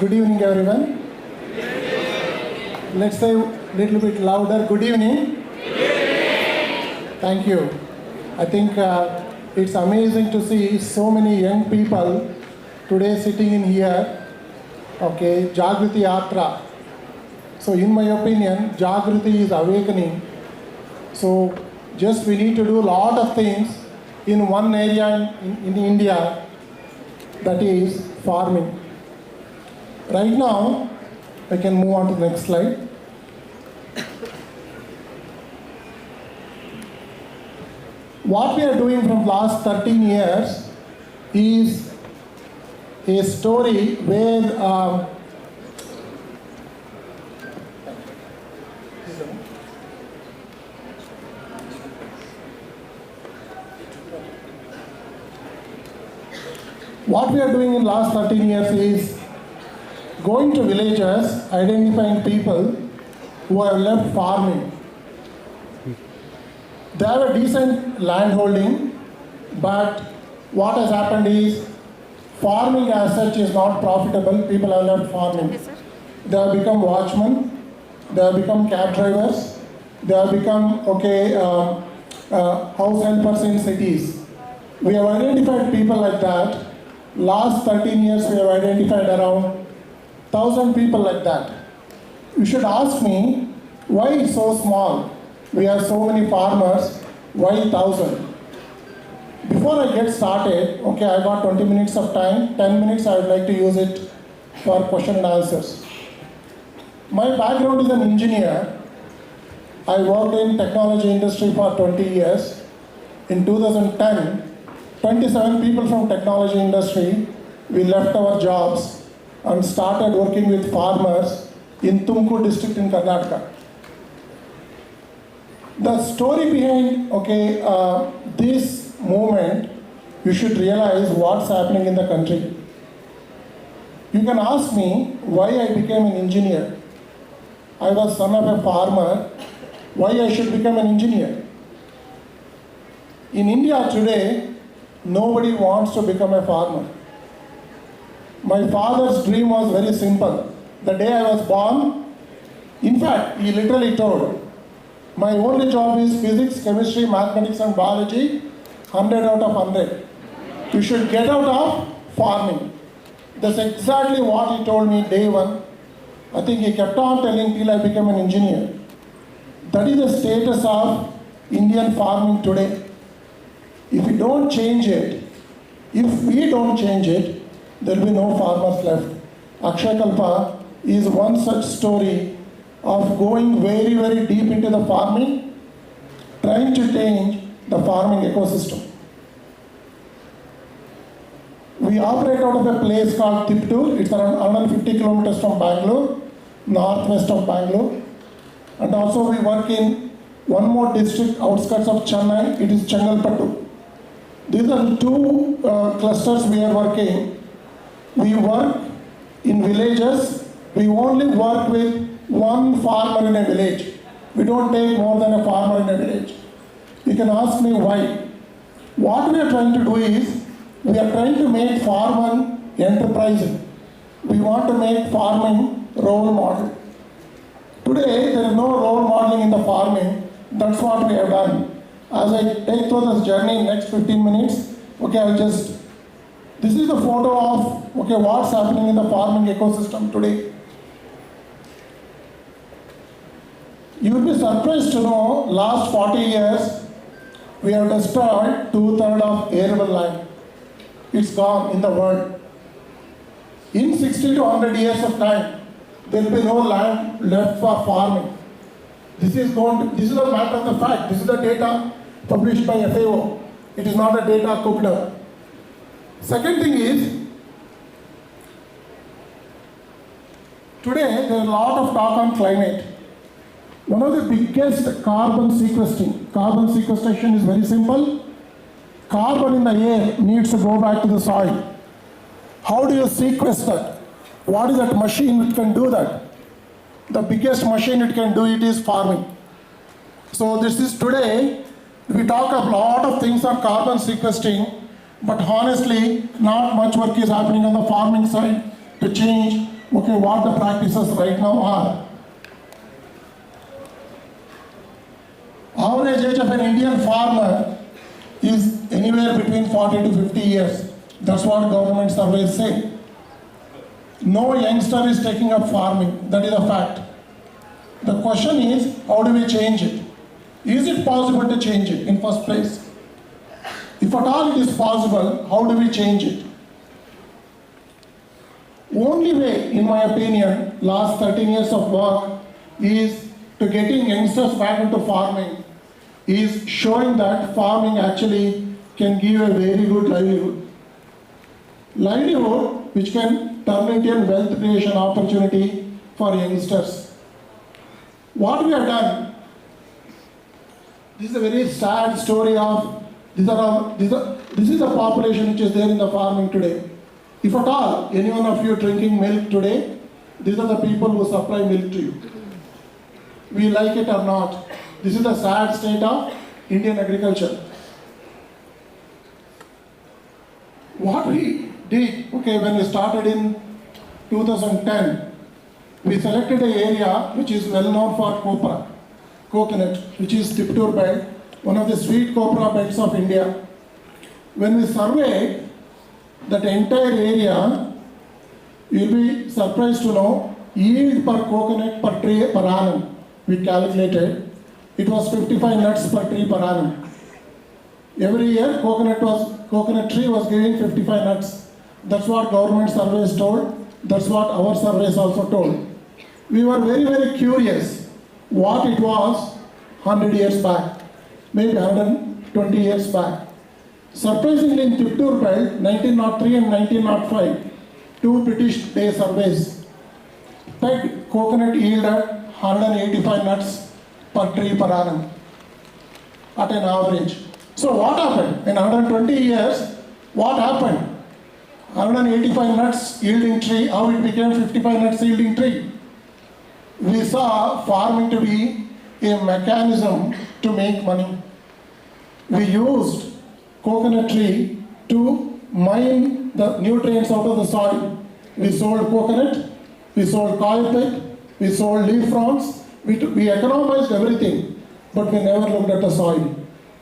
Good evening, everyone. Let's say a little bit louder. Good evening. Thank you. I think it's amazing to see so many young people today sitting in here. Okay, Jagriti Yatra. So in my opinion, Jagriti is awakening. So just we need to do a lot of things in one area in India, that is farming. Right now, I can move on to the next slide. What we are doing from last 13 years is a story where what we are doing in last 13 years is going to villages, identifying people who have left farming. They have a decent land holding, but what has happened is farming as such is not profitable. People have left farming. Yes, sir. They have become watchmen, they have become cab drivers, they have become house helpers in cities. We have identified people like that. Last 13 years we have identified around 1,000 people like that. You should ask me, why it's so small? We have so many farmers, why 1,000? Before I get started, okay, I got 20 minutes of time, 10 minutes I would like to use it for question and answers. My background is an engineer. I worked in technology industry for 20 years. In 2010, 27 people from technology industry, we left our jobs and started working with farmers in Tumkur district in Karnataka. The story behind this movement, you should realize what's happening in the country. You can ask me why I became an engineer. I was son of a farmer. Why I should become an engineer? In India today, nobody wants to become a farmer. My father's dream was very simple. The day I was born, in fact, he literally told, my only job is physics, chemistry, mathematics and biology, 100 out of 100. You should get out of farming. That's exactly what he told me day one. I think he kept on telling till I became an engineer. That is the status of Indian farming today. If we don't change it, there will be no farmers left. Akshay Kalpa is one such story of going very, very deep into the farming, trying to change the farming ecosystem. We operate out of a place called Tiptur. It's around 150 kilometers from Bangalore, northwest of Bangalore. And also we work in one more district outskirts of Chennai. It is Chengalpattu. These are the two clusters we are working. We work in villages. We only work with one farmer in a village. We don't take more than a farmer in a village. You can ask me why. What we are trying to do is, we are trying to make farming enterprising. We want to make farming role model. Today, there is no role modeling in the farming. That's what we have done. As I take through this journey in next 15 minutes, this is a photo of, what's happening in the farming ecosystem today. You will be surprised to know, last 40 years, we have destroyed 2/3 of arable land. It's gone in the world. In 60 to 100 years of time, there will be no land left for farming. This is a matter of the fact. This is the data published by FAO. It is not a data cooked up. Second thing is, today there is a lot of talk on climate. One of the biggest carbon sequestration is very simple. Carbon in the air needs to go back to the soil. How do you sequester that? What is that machine which can do that? The biggest machine it can do it is farming. So this is today, we talk a lot of things on carbon sequestering, but honestly, not much work is happening on the farming side to change okay, what the practices right now are. Average age of an Indian farmer is anywhere between 40 to 50 years. That's what government surveys say. No youngster is taking up farming, that is a fact. The question is, how do we change it? Is it possible to change it in first place? If at all it is possible, how do we change it? Only way, in my opinion, last 13 years of work is to getting youngsters back into farming, is showing that farming actually can give a very good livelihood. Livelihood which can turn into a wealth creation opportunity for youngsters. What we have done, this is a very sad story of, this is the population which is there in the farming today. If at all, any one of you drinking milk today, these are the people who supply milk to you. We like it or not. This is the sad state of Indian agriculture. What we did, okay, when we started in 2010, we selected an area which is well known for copra, coconut, which is Tiptur belt, one of the sweet copra belts of India. When we surveyed that entire area, you will be surprised to know yield per coconut per tree per annum. We calculated, it was 55 nuts per tree per annum. Every year, coconut tree was giving 55 nuts. That's what government surveys told. That's what our surveys also told. We were very, very curious what it was 100 years back, maybe 120 years back. Surprisingly, in Tiptur belt, 1903 and 1905, two British day surveys pegged coconut yield at 185 nuts per tree per annum at an average. So what happened? In 120 years, what happened? 185 nuts yielding tree, how it became 55 nuts yielding tree? We saw farming to be a mechanism to make money. We used coconut tree to mine the nutrients out of the soil. We sold coconut, we sold coil pit, we sold leaf fronds, we economized everything, but we never looked at the soil.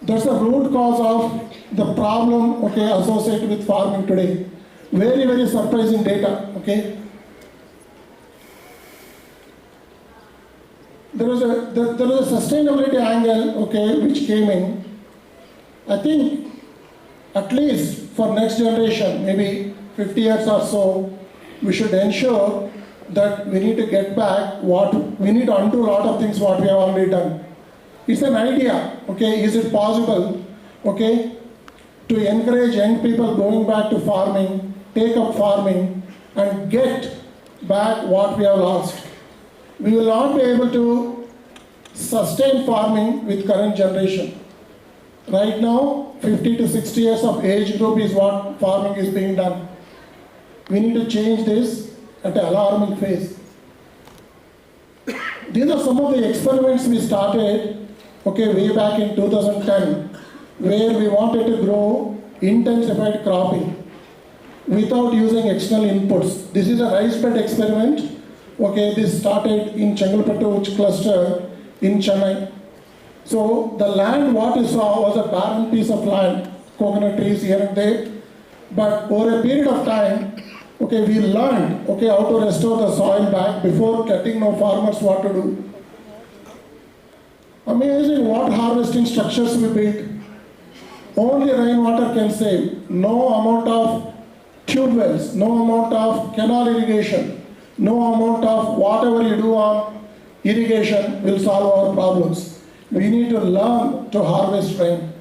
That's the root cause of the problem, okay, associated with farming today. Very, very surprising data, okay. There was a sustainability angle, okay, which came in. I think at least for next generation, maybe 50 years or so, we should ensure that we need to get back we need to undo a lot of things what we have already done. It's an idea, okay, is it possible, okay, to encourage young people going back to farming, take up farming and get back what we have lost. We will not be able to sustain farming with current generation. Right now, 50 to 60 years of age group is what farming is being done. We need to change this at an alarming phase. These are some of the experiments we started, okay, way back in 2010, where we wanted to grow intensified cropping without using external inputs. This is a rice bed experiment. Okay, this started in Chengalpattu cluster in Chennai. So the land what you saw was a barren piece of land, coconut trees here and there. But over a period of time, okay, we learned, okay, how to restore the soil back before getting no farmers what to do. Amazing what harvesting structures we built. Only rainwater can save. No amount of tube wells, no amount of canal irrigation, no amount of whatever you do on irrigation will solve our problems. We need to learn to harvest rain,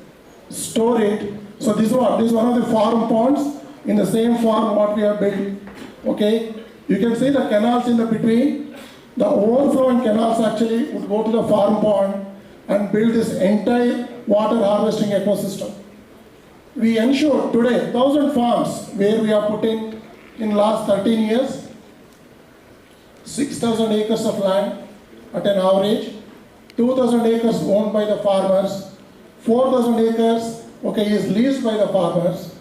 store it. So this is one of the farm ponds in the same farm what we have built. Okay, you can see the canals in the between. The overflowing canals actually would go to the farm pond and build this entire water harvesting ecosystem. We ensure today 1,000 farms where we are putting in last 13 years, 6,000 acres of land at an average, 2,000 acres owned by the farmers, 4,000 acres, okay, is leased by the farmers.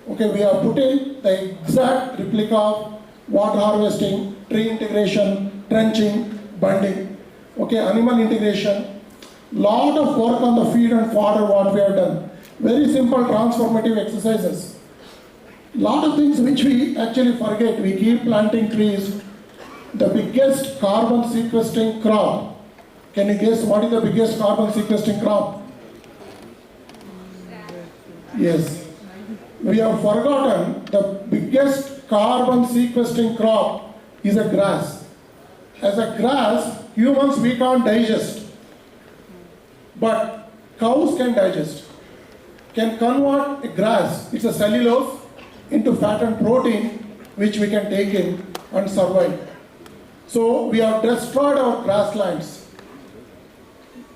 Okay, we are putting the exact replica of water harvesting, tree integration, trenching, bunding, okay, animal integration. Lot of work on the feed and fodder what we have done. Very simple transformative exercises. Lot of things which we actually forget. We keep planting trees. The biggest carbon sequestering crop. Can you guess what is the biggest carbon sequestering crop? Yes. We have forgotten the biggest carbon sequestering crop is a grass. As a grass, humans we can't digest. But cows can digest. Can convert a grass, it's a cellulose, into fat and protein which we can take in and survive. So we have destroyed our grasslands.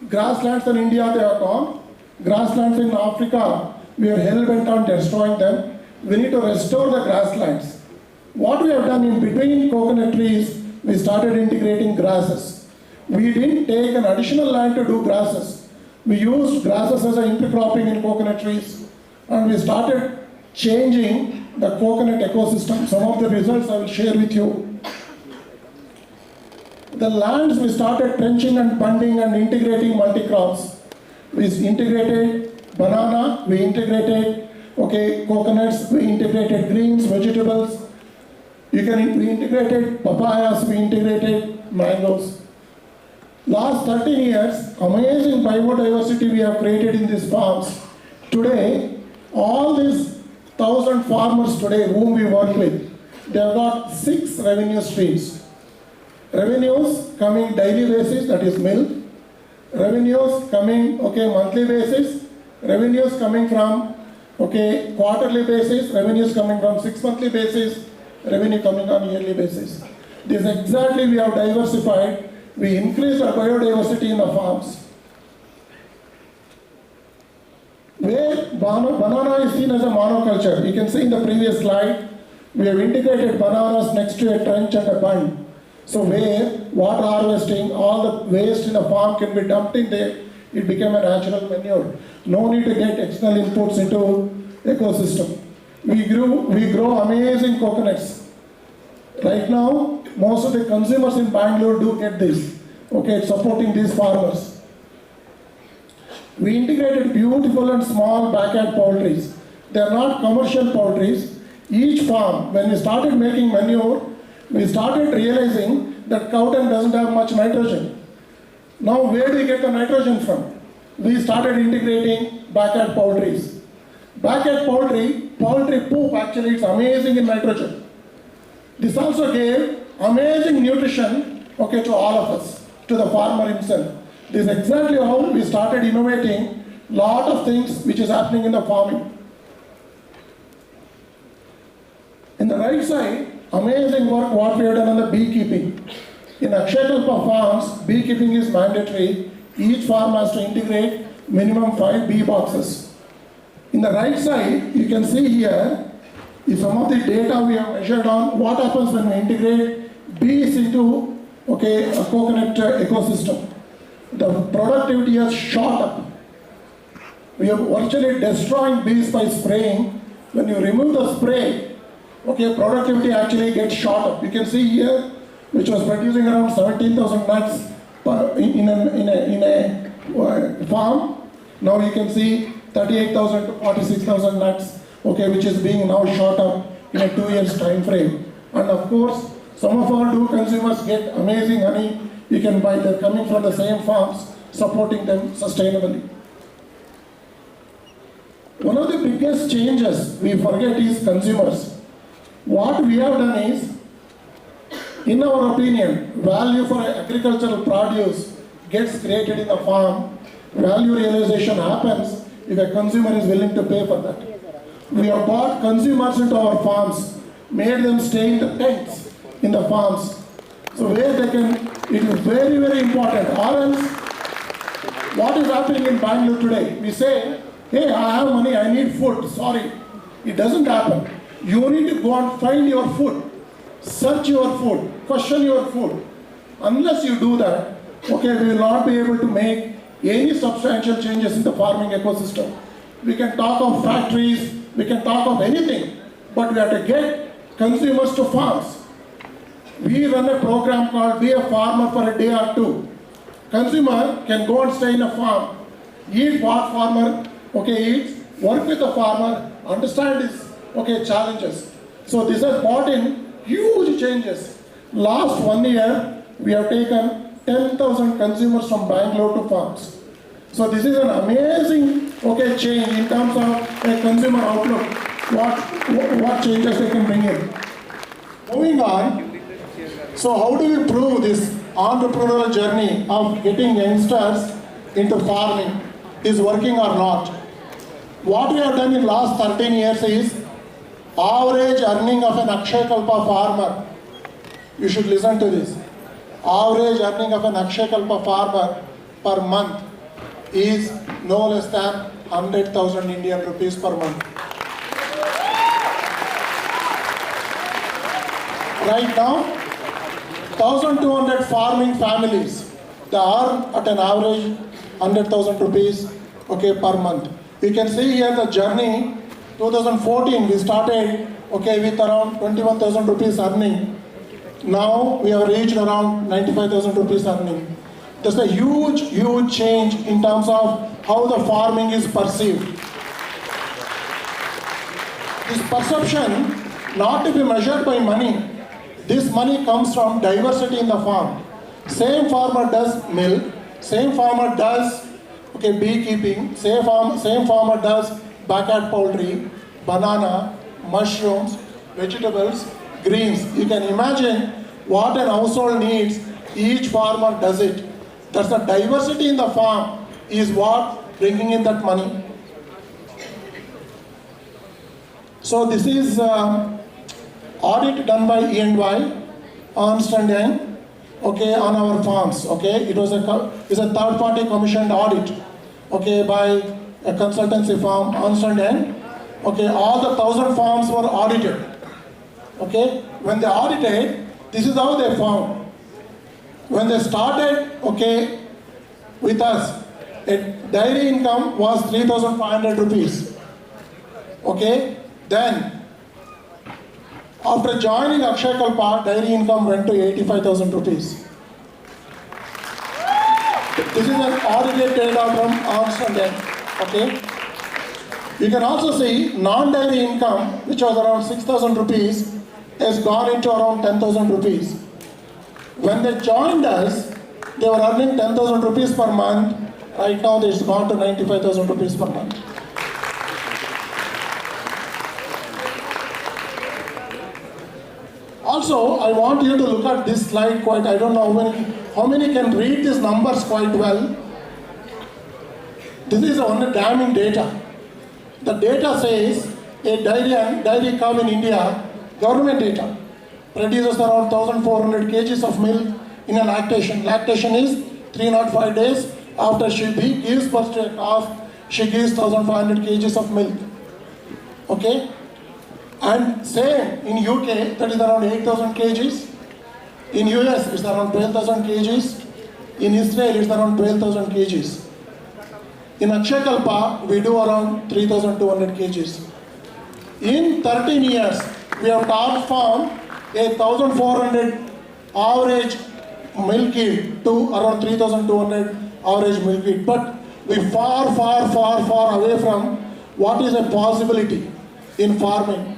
Grasslands in India they are gone. Grasslands in Africa, we are hell-bent on destroying them. We need to restore the grasslands. What we have done in between coconut trees, we started integrating grasses. We didn't take an additional land to do grasses. We used grasses as an intercropping in coconut trees, and we started changing the coconut ecosystem. Some of the results I will share with you. The lands we started trenching and bunding and integrating multi-crops. We integrated banana, we integrated coconuts, we integrated greens, vegetables. We integrated papayas, we integrated mangoes. Last 13 years, amazing biodiversity we have created in these farms. Today, all these 1,000 farmers today whom we work with, they have got 6 revenue streams. Revenues coming daily basis, that is milk. Revenues coming monthly basis. Revenues coming from quarterly basis. Revenues coming from 6 monthly basis. Revenue coming on yearly basis. This exactly we have diversified. We increased our biodiversity in the farms. Where banana is seen as a monoculture, you can see in the previous slide, we have integrated bananas next to a trench and a bund. So where water harvesting, all the waste in the farm can be dumped in there, it became a natural manure. No need to get external inputs into ecosystem. We grow amazing coconuts. Right now, most of the consumers in Bangalore do get this, supporting these farmers. We integrated beautiful and small backyard poultries. They are not commercial poultries. Each farm, when we started making manure, we started realizing that cow dung doesn't have much nitrogen. Now where do we get the nitrogen from? We started integrating backyard poultries. Backyard poultry poop actually is amazing in nitrogen. This also gave amazing nutrition to all of us, to the farmer himself. This is exactly how we started innovating lot of things which is happening in the farming. In the right side, amazing work what we have done on the beekeeping. In Akshakalpa farms, beekeeping is mandatory. Each farm has to integrate minimum 5 bee boxes. In the right side, you can see here is some of the data we have measured on what happens when we integrate bees into a coconut ecosystem. The productivity has shot up. We are virtually destroying bees by spraying. When you remove the spray, productivity actually gets shot up. You can see here, which was producing around 17,000 nuts in a farm. Now you can see 38,000 to 46,000 nuts, which is being now shot up in a 2 years time frame. And of course, some of our consumers get amazing honey. You can buy, they're coming from the same farms, supporting them sustainably. One of the biggest changes we forget is consumers. What we have done is, in our opinion, value for agricultural produce gets created in the farm. Value realization happens if a consumer is willing to pay for that. We have brought consumers into our farms, made them stay in the tents in the farms. So where they can, it is very, very important. Or else, what is happening in Bangalore today? We say, hey, I have money, I need food. Sorry, it doesn't happen. You need to go and find your food, search your food, question your food. Unless you do that, we will not be able to make any substantial changes in the farming ecosystem. We can talk of factories, we can talk of anything, but we have to get consumers to farms. we run a program called Be a Farmer for a Day or Two. Consumer can go and stay in a farm, eat what farmer eats, work with the farmer, understand his challenges. So this has brought in huge changes. Last 1 year, we have taken 10,000 consumers from Bangalore to farms. So this is an amazing change in terms of a consumer outlook, what changes they can bring in. Moving on, so how do we prove this entrepreneurial journey of getting youngsters into farming is working or not? What we have done in last 13 years is average earning of an Akshay Kalpa farmer. You should listen to this. Average earning of an Akshay Kalpa farmer per month is no less than 100,000 Indian rupees per month. Right now, 1,200 farming families, they earn at an average 100,000 rupees per month. You can see here the journey. 2014 we started with around 21,000 rupees earning. Now we have reached around 95,000 rupees earning. There's a huge change in terms of how the farming is perceived. This perception not to be measured by money. This money comes from diversity in the farm. Same farmer does milk, same farmer does beekeeping, same farmer does backyard poultry, banana, mushrooms, vegetables, greens. You can imagine what an household needs, each farmer does it. That's the diversity in the farm is what bringing in that money. So this is audit done by E&Y, Ernst & Young, on our farms. It was it's a third-party commissioned audit, by a consultancy firm, Ernst & Young. All the 1,000 farms were audited. When they audited, this is how they found. When they started, with us, a dairy income was 3,500 rupees. Then, after joining Akshay Kalpa, dairy income went to 85,000 rupees. This is an audited data from Ernst & Young. You can also see non-dairy income, which was around 6,000 rupees, has gone into around 10,000 rupees. When they joined us, they were earning 10,000 rupees per month. Right now, it's gone to 95,000 rupees per month. Also, I want you to look at this slide quite. I don't know how many can read these numbers quite well. This is only damning data. The data says a dairy cow in India, government data, produces around 1,400 kgs of milk in a lactation. Lactation is 305 days after she gives birth to a calf, she gives 1,500 kgs of milk. And same in UK, that is around 8,000 kgs. In US, it's around 12,000 kgs. In Israel, it's around 12,000 kgs. In Akshay Kalpa, we do around 3,200 kgs. In 13 years, we have found a 1,400 average milk yield to around 3,200 average milk yield. But we far away from what is a possibility in farming.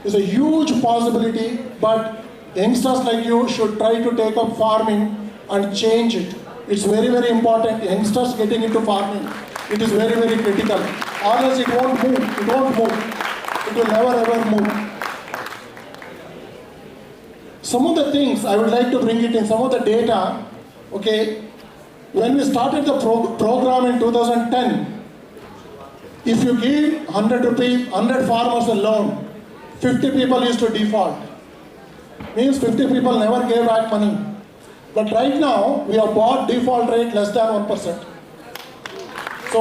It's a huge possibility, but youngsters like you should try to take up farming and change it. It's very important. Youngsters getting into farming, it is very critical. Or else it won't move. It won't move. It will never ever move. Some of the things I would like to bring it in, some of the data, when we started the program in 2010, if you give 100 rupees, 100 farmers a loan, 50 people used to default. Means 50 people never gave back money. But right now, we have bought default rate less than 1%. So,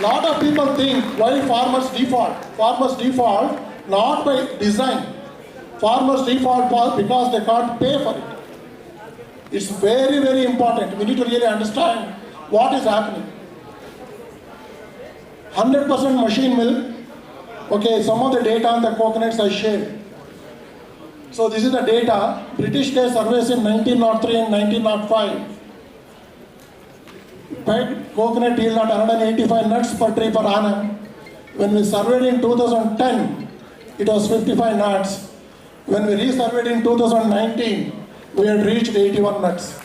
lot of people think why farmers default. Farmers default not by design. Farmers default because they can't pay for it. It's very important. We need to really understand what is happening. 100% machine milk. Some of the data on the coconuts I shared. So this is the data. British Day surveys in 1903 and 1905. Peg coconut yield at 185 nuts per tree per annum. When we surveyed in 2010, it was 55 nuts. When we resurveyed in 2019, we had reached 81 nuts.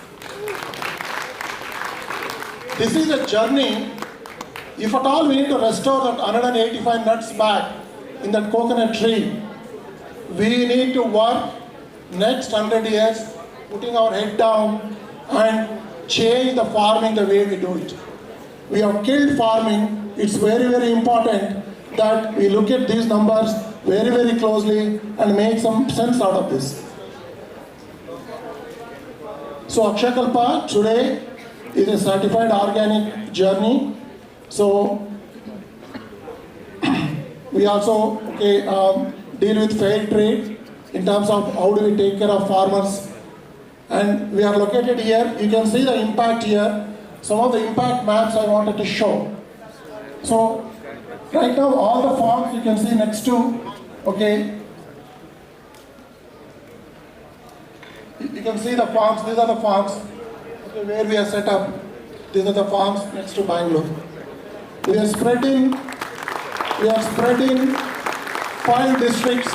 This is a journey. If at all we need to restore that 185 nuts back in that coconut tree, we need to work next 100 years, putting our head down and change the farming the way we do it. We have killed farming. It's very, very important that we look at these numbers very, very closely and make some sense out of this. So Akshakalpa today is a certified organic journey. So we also deal with fair trade in terms of how do we take care of farmers. And we are located here. You can see the impact here. Some of the impact maps I wanted to show. So right now all the farms you can see next to, you can see the farms. These are the farms where we are set up. These are the farms next to Bangalore. We are spreading 5 districts,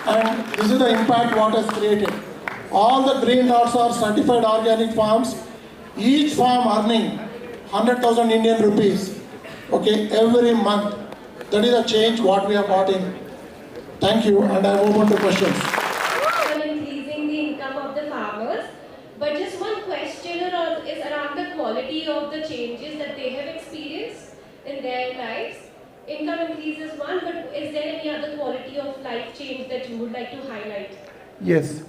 and this is the impact what has created. All the green dots are certified organic farms. Each farm earning 100,000 Indian rupees, every month. That is a change what we have brought in. Thank you, and I move on to questions. Increasing the income of the farmers, but just one question is around the quality of the changes that they have experienced in their lives. Income increase is one, but is there any other quality of life change that you would like to highlight? Yes.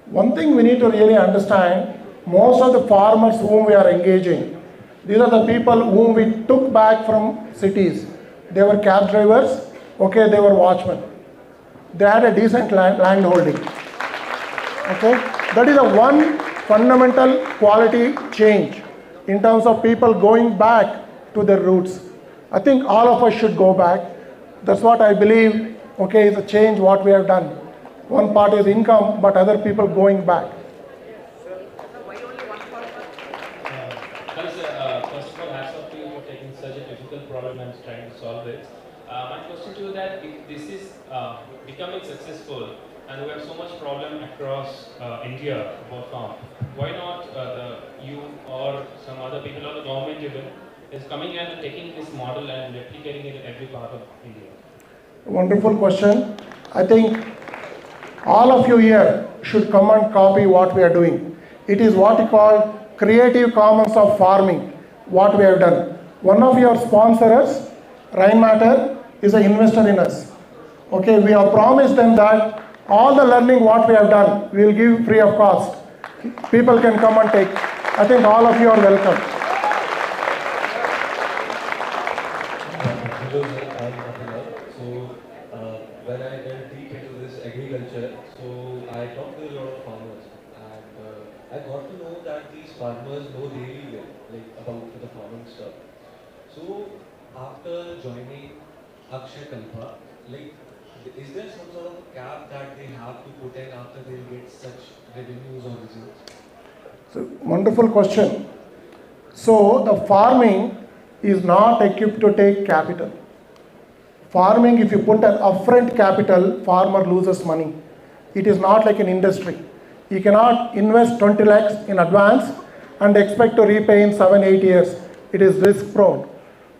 One thing we need to really understand, most of the farmers whom we are engaging, these are the people whom we took back from cities. They were cab drivers, they were watchmen. They had a decent land holding. That is a one fundamental quality change in terms of people going back to their roots. I think all of us should go back. That's what I believe, is a change what we have done. One part is income, but other people going back. First of all, hats off to you for taking such a difficult problem and trying to solve it. My question to you is that if this is becoming successful and we have so much problem across India about farm, why not you or some other people or the government even is coming and taking this model and replicating it in every part of India? Wonderful question. I think all of you here should come and copy what we are doing. It is what we call Creative Commons of farming, what we have done. One of your sponsors, Rainmatter, is an investor in us. We have promised them that all the learning what we have done, we will give free of cost. People can come and take. I think all of you are welcome. Hello sir, I am Abhinav. So when I went deep into this agriculture, so I talked to a lot of farmers, and I got to know that these farmers know really well, about the farming stuff. So after joining Akshakalpa, is there some sort of a cap that they have to put in after they get such revenues or results? So, wonderful question. So the farming is not equipped to take capital. Farming, if you put an upfront capital, farmer loses money. It is not like an industry. You cannot invest 20 lakhs in advance and expect to repay in 7-8 years. It is risk prone.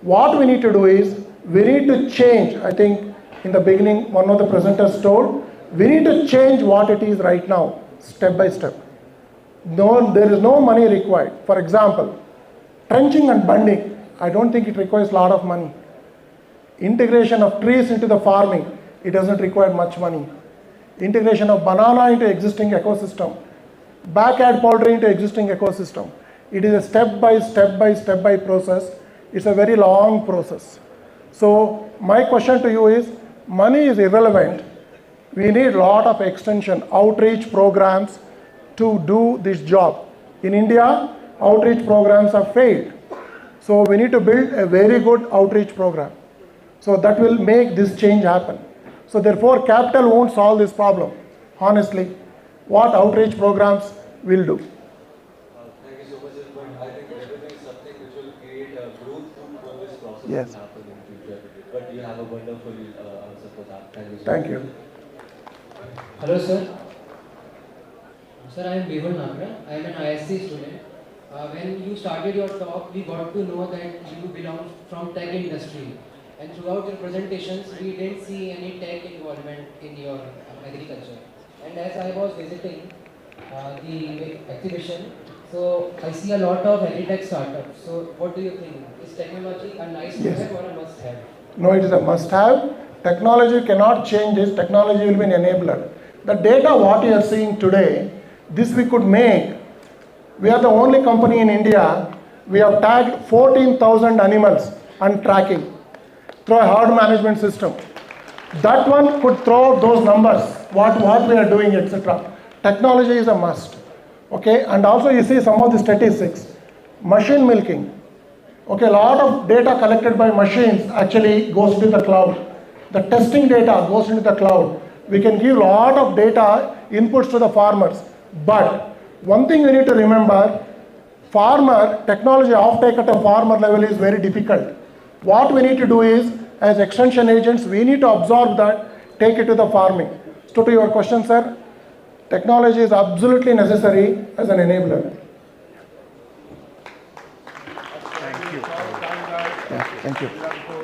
What we need to do is, we need to change. I think in the beginning, one of the presenters told, we need to change what it is right now, step by step. No, there is no money required. For example, trenching and bunding, I don't think it requires a lot of money. Integration of trees into the farming, it doesn't require much money. Integration of banana into existing ecosystem, backyard poultry into existing ecosystem. It is a step by process. It's a very long process. So my question to you is, money is irrelevant. We need a lot of extension, outreach programs to do this job. In India, outreach programs have failed. So we need to build a very good outreach program. So that will make this change happen. So therefore, capital won't solve this problem. honestly, what outreach programs will do. Thank you so much, sir. But I think everything is something which will create a growth for this process Yes. to happen in future. But you have a wonderful answer for that. Thank you so Thank much. you. Hello, sir. Sir, I am Behul Nagra. I am an ISC student. When you started your talk, we got to know that you belong from tech industry. And throughout your presentations, we didn't see any tech involvement in your agriculture. And as I was visiting the exhibition, so I see a lot of agri-tech startups. So what do you think? Is technology a nice to Yes. have or a must have? No, it is a must-have. Technology cannot change this. Technology will be an enabler. The data what you are seeing today, this we could make. We are the only company in India, we have tagged 14,000 animals and tracking through a herd management system. That one could throw out those numbers, what we are doing, etc. Technology is a must. Okay, and also you see some of the statistics. Machine milking. Okay, a lot of data collected by machines actually goes into the cloud. The testing data goes into the cloud. We can give a lot of data inputs to the farmers. But one thing we need to remember, farmer technology offtake at a farmer level is very difficult. What we need to do is, as extension agents, we need to absorb that, take it to the farming. So to your question, sir, technology is absolutely necessary as an enabler. Thank you.